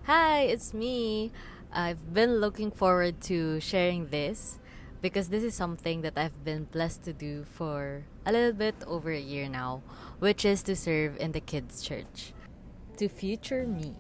Hi, it's me. I've been looking forward to sharing this because this is something that I've been blessed to do for a little bit over a year now, which is to serve in the kids' church. To future me.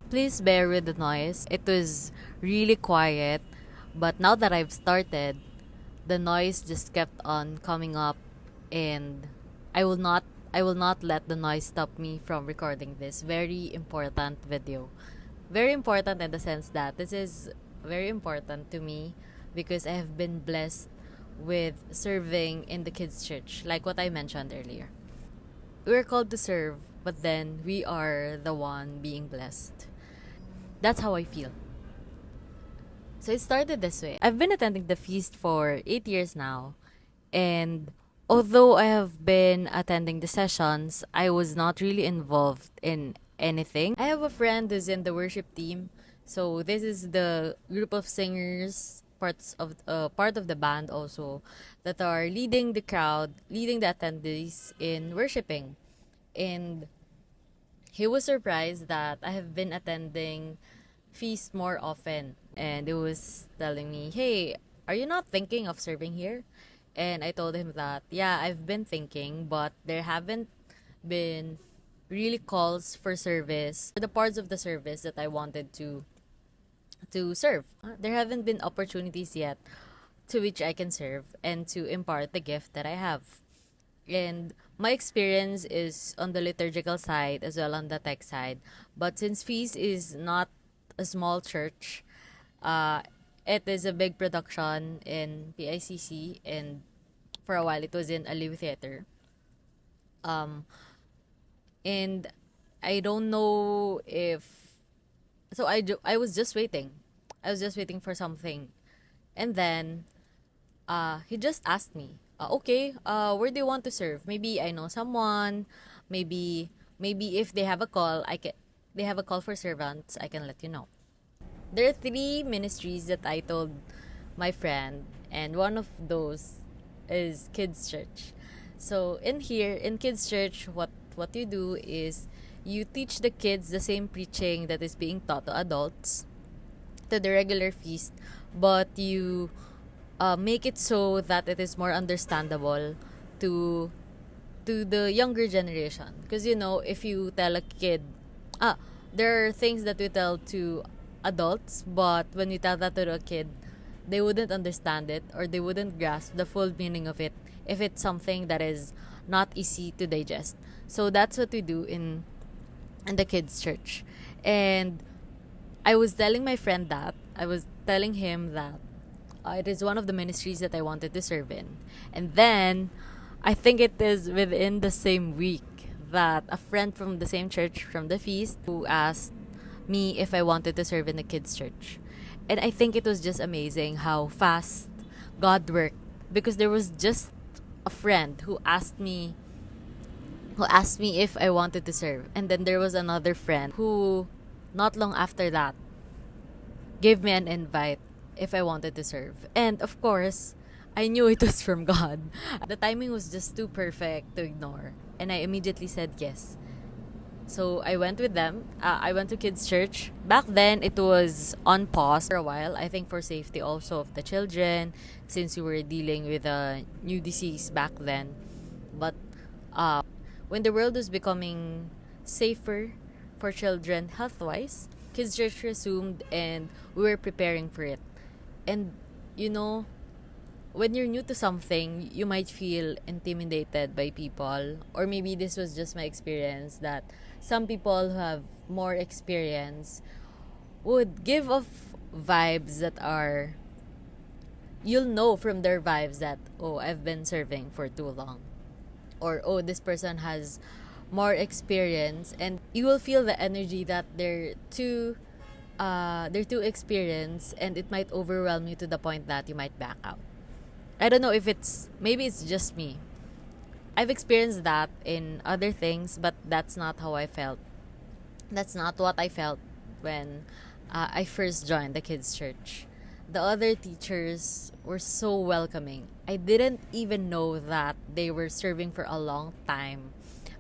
Please bear with the noise. It was really quiet, but now that I've started, the noise just kept on coming up and I will not I will not let the noise stop me from recording this very important video. Very important in the sense that this is very important to me because I have been blessed with serving in the kids church like what I mentioned earlier. We're called to serve, but then we are the one being blessed. That's how I feel. So it started this way. I've been attending the feast for 8 years now. And although I have been attending the sessions, I was not really involved in anything. I have a friend who's in the worship team. So this is the group of singers, part of the band also, that are leading the crowd, leading the attendees in worshiping. And he was surprised that I have been attending feast more often. And he was telling me, hey, are you not thinking of serving here? And I told him that, yeah, I've been thinking, but there haven't been really calls for service, for the parts of the service that I wanted to serve. There haven't been opportunities yet to which I can serve and to impart the gift that I have. And my experience is on the liturgical side as well on the tech side. But since Feast is not a small church, uh, it is a big production in PICC, and for a while it was in Aliw Theater. Um, and I don't know if I was just waiting. I was just waiting for something, and then he just asked me, okay, where do you want to serve? Maybe I know someone. Maybe if they have a call, they have a call for servants. I can let you know. There are three ministries that I told my friend, and one of those is Kids Church. So in here, in Kids Church, what you do is you teach the kids the same preaching that is being taught to adults, to the regular feast, but you make it so that it is more understandable to the younger generation. Because if you tell a kid, ah, there are things that we tell to adults, but when you tell that to a kid, they wouldn't understand it or they wouldn't grasp the full meaning of it if it's something that is not easy to digest. So that's what we do in the kids church. And I was telling my friend that I was telling him that it is one of the ministries that I wanted to serve in. And then I think it is within the same week that a friend from the same church from the feast who asked me if I wanted to serve in the kids church. And I think it was just amazing how fast God worked because there was just a friend who asked me if I wanted to serve. And then there was another friend who not long after that gave me an invite if I wanted to serve. And of course, I knew it was from God. The timing was just too perfect to ignore. And I immediately said yes. So I went with them. I went to kids' church. Back then, it was on pause for a while. I think for safety also of the children, since we were dealing with a new disease back then. But when the world was becoming safer for children health-wise, kids' church resumed, and we were preparing for it. And you know, when you're new to something, you might feel intimidated by people, or maybe this was just my experience that some people who have more experience would give off vibes that are you'll know from their vibes that, oh, I've been serving for too long, or oh, this person has more experience, and you will feel the energy that they're too experienced, and it might overwhelm you to the point that you might back out. I don't know if maybe it's just me. I've experienced that in other things, but that's not how I felt. That's not what I felt when I first joined the kids' church. The other teachers were so welcoming. I didn't even know that they were serving for a long time.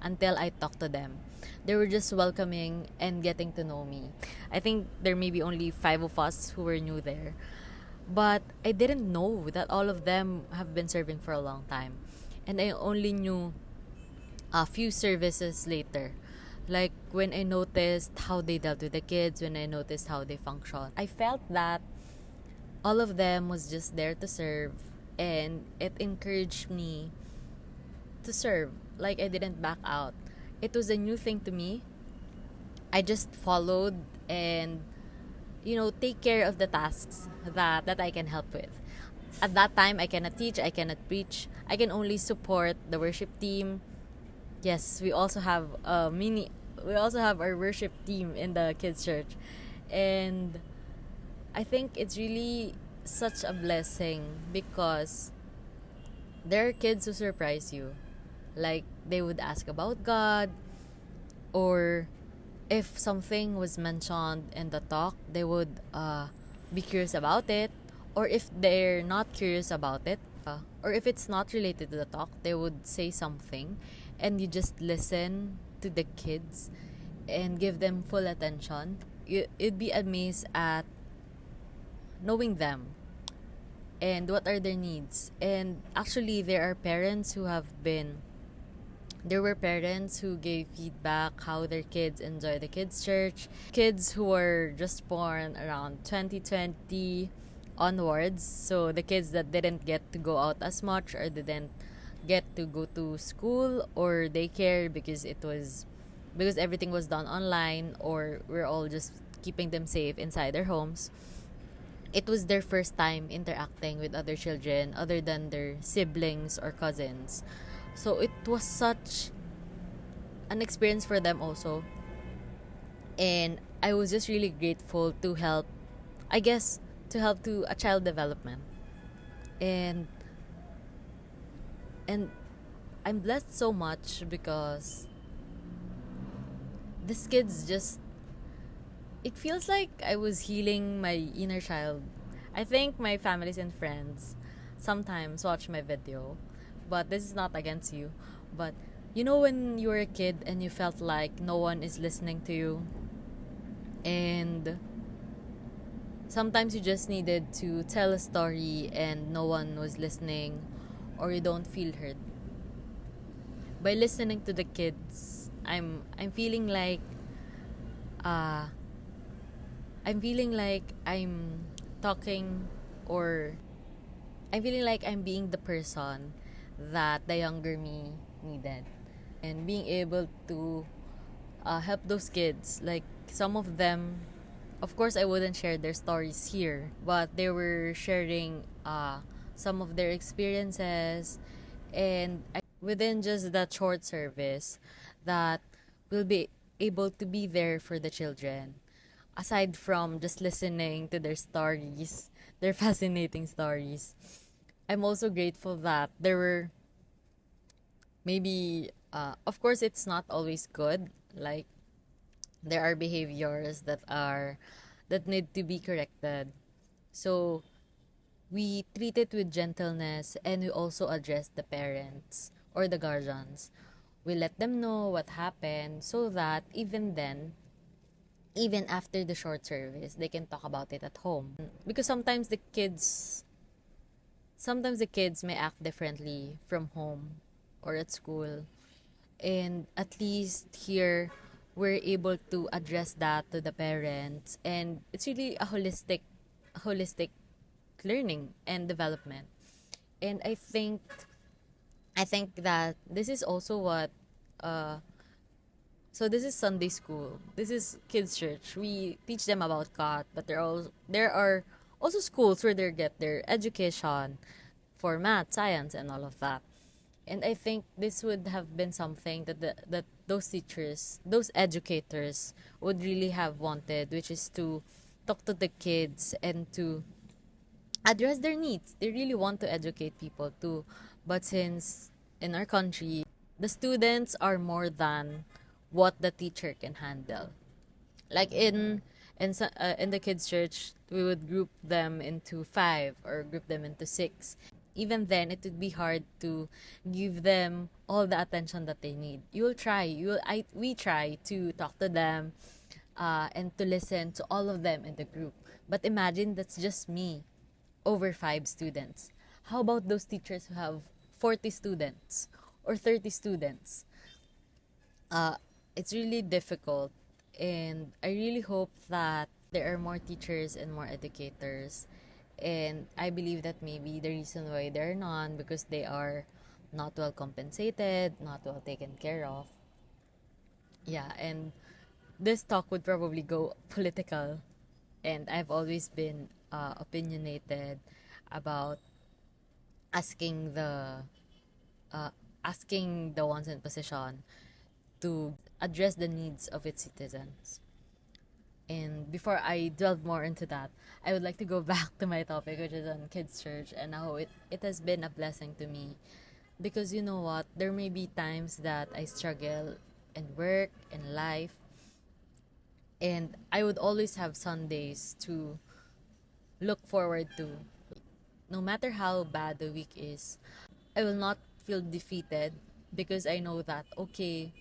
until I talked to them. They were just welcoming and getting to know me. I think there may be only 5 of us who were new there. But I didn't know that all of them have been serving for a long time. And I only knew a few services later. Like when I noticed how they dealt with the kids, when I noticed how they function. I felt that all of them was just there to serve, and it encouraged me to serve. Like I didn't back out. It was a new thing to me. I just followed and take care of the tasks that I can help with. At that time, I cannot teach, I cannot preach. I can only support the worship team. Yes, we also have our worship team in the kids church. And I think it's really such a blessing because there are kids who surprise you. Like they would ask about God, or if something was mentioned in the talk, they would be curious about it. Or if they're not curious about it, or if it's not related to the talk, they would say something, and you just listen to the kids and give them full attention. You'd be amazed at knowing them and what are their needs. And actually, there were parents who gave feedback how their kids enjoy the kids' church. Kids who were just born around 2020 onwards. So the kids that didn't get to go out as much or didn't get to go to school or daycare because everything was done online, or we're all just keeping them safe inside their homes. It was their first time interacting with other children other than their siblings or cousins. So it was such an experience for them also. And I was just really grateful to help, I guess, to help to a child development. And and I'm blessed so much because these kids just, it feels like I was healing my inner child. I think my families and friends sometimes watch my video, but this is not against you. But when you were a kid and you felt like no one is listening to you, and sometimes you just needed to tell a story and no one was listening, or you don't feel heard. By listening to the kids, I'm feeling like uh I'm talking, or I'm feeling like I'm being the person that the younger me needed. And being able to help those kids. Like some of them, of course, I wouldn't share their stories here, but they were sharing some of their experiences. And within just that short service, that will be able to be there for the children. Aside from just listening to their stories, their fascinating stories, I'm also grateful that there were maybe, of course, it's not always good. Like there are behaviors that need to be corrected. So we treat it with gentleness, and we also address the parents or the guardians. We let them know what happened so that even then, even after the short service, they can talk about it at home. Because sometimes the kids may act differently from home or at school. And at least here, we're able to address that to the parents. And it's really a holistic learning and development. And I think that this is also what uh so this is Sunday school. This is kids church. We teach them about God, but there are also schools where they get their education for math, science, and all of that. And I think this would have been something that those teachers, those educators would really have wanted, which is to talk to the kids and to address their needs. They really want to educate people too. But since in our country, the students are more than what the teacher can handle. Like in the kids church, we would group them into five or group them into six. even then it would be hard to give them all the attention that they need. You'll try. We try to talk to them, and to listen to all of them in the group. But imagine that's just me over 5 students. How about those teachers who have 40 students or 30 students? uh, it's really difficult, and I really hope that there are more teachers and more educators. And I believe that maybe the reason why there are none because they are not well compensated, not well taken care of. Yeah, and this talk would probably go political, and I've always been opinionated about asking the uh, asking the ones in position to address the needs of its citizens. And before I delve more into that, I would like to go back to my topic, which is on kids' church, and how it has been a blessing to me. Because you know what? There may be times that I struggle in work, in life, and I would always have Sundays to look forward to. No matter how bad the week is, I will not feel defeated because I know that, okay,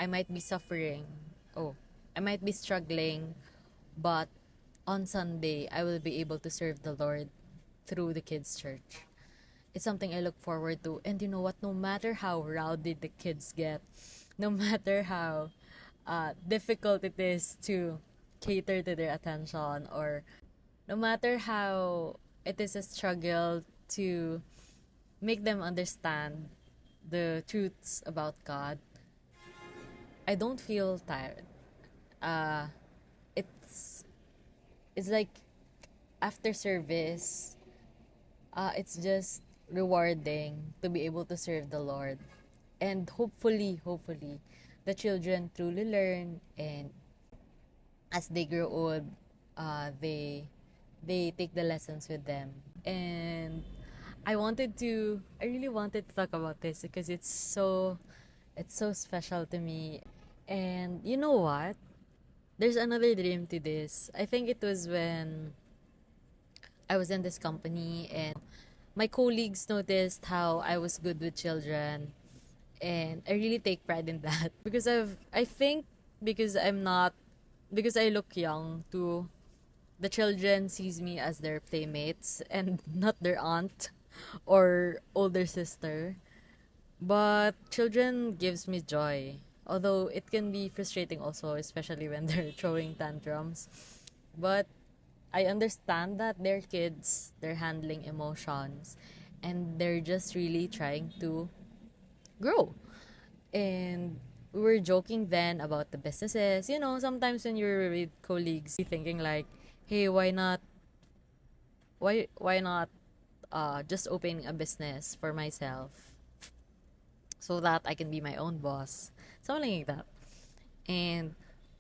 I might be suffering. Oh, I might be struggling, but on Sunday, I will be able to serve the Lord through the kids' church. It's something I look forward to. And you know what? No matter how rowdy the kids get, no matter how difficult it is to cater to their attention, or no matter how it is a struggle to make them understand the truths about God, I don't feel tired. Uh, it's it's like after service, it's just rewarding to be able to serve the Lord, and hopefully, the children truly learn, and as they grow old, they take the lessons with them. And I really wanted to talk about this because it's so special to me. And you know what? There's another dream to this. I think it was when I was in this company, and my colleagues noticed how I was good with children, and I really take pride in that because I think because I'm not because I look young too. The children sees me as their playmates and not their aunt or older sister. But children gives me joy. Although it can be frustrating also, especially when they're throwing tantrums. But I understand that they're kids, they're handling emotions, and they're just really trying to grow. And we were joking then about the businesses. You know, sometimes when you're with colleagues, be thinking like, hey, why not just opening a business for myself so that I can be my own boss. Something like that. And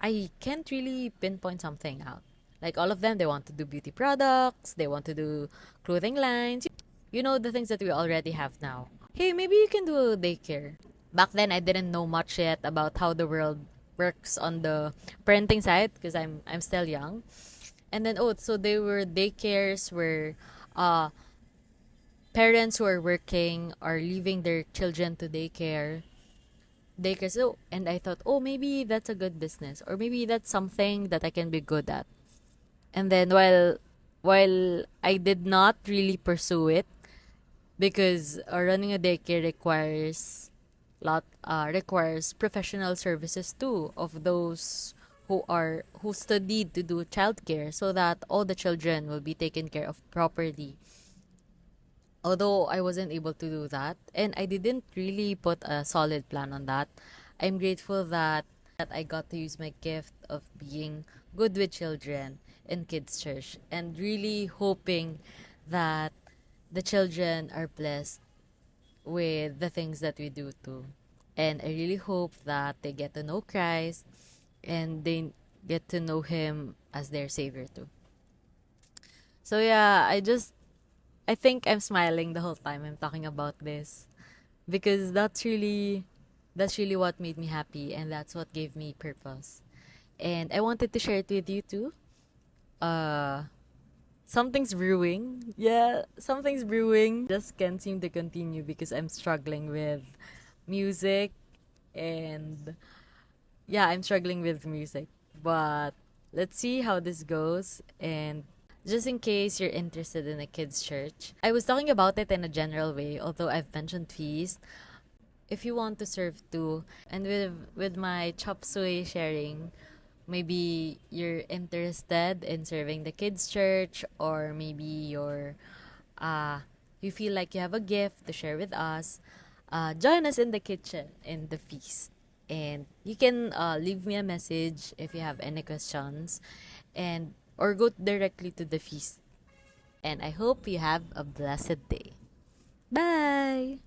I can't really pinpoint something out. Like all of them, they want to do beauty products, they want to do clothing lines. You know, the things that we already have now. Hey, maybe you can do a daycare. Back then, I didn't know much yet about how the world works on the parenting side because I'm still young. And then, oh, so they were daycares where uh, parents who are working are leaving their children to daycare. So, and I thought, oh, maybe that's a good business, or maybe that's something that I can be good at. And then while I did not really pursue it because running a daycare requires professional services too of those who studied to do childcare so that all the children will be taken care of properly. Although I wasn't able to do that, and I didn't really put a solid plan on that, I'm grateful that I got to use my gift of being good with children in kids church, and really hoping that the children are blessed with the things that we do too. And I really hope that they get to know Christ, and they get to know him as their savior too. So yeah, I think I'm smiling the whole time I'm talking about this because that's really what made me happy, and that's what gave me purpose. And I wanted to share it with you too. Uh Something's brewing. Yeah, something's brewing. Just can't seem to continue because I'm struggling with music and yeah, I'm struggling with music. But let's see how this goes. And just in case you're interested in a kids' church, I was talking about it in a general way, although I've mentioned fees. If you want to serve too, and with my chop suey sharing, maybe you're interested in serving the kids' church, or maybe you feel like you have a gift to share with us, join us in the kitchen in the feast. And you can leave me a message if you have any questions, and or go directly to the feast. And I hope you have a blessed day. Bye.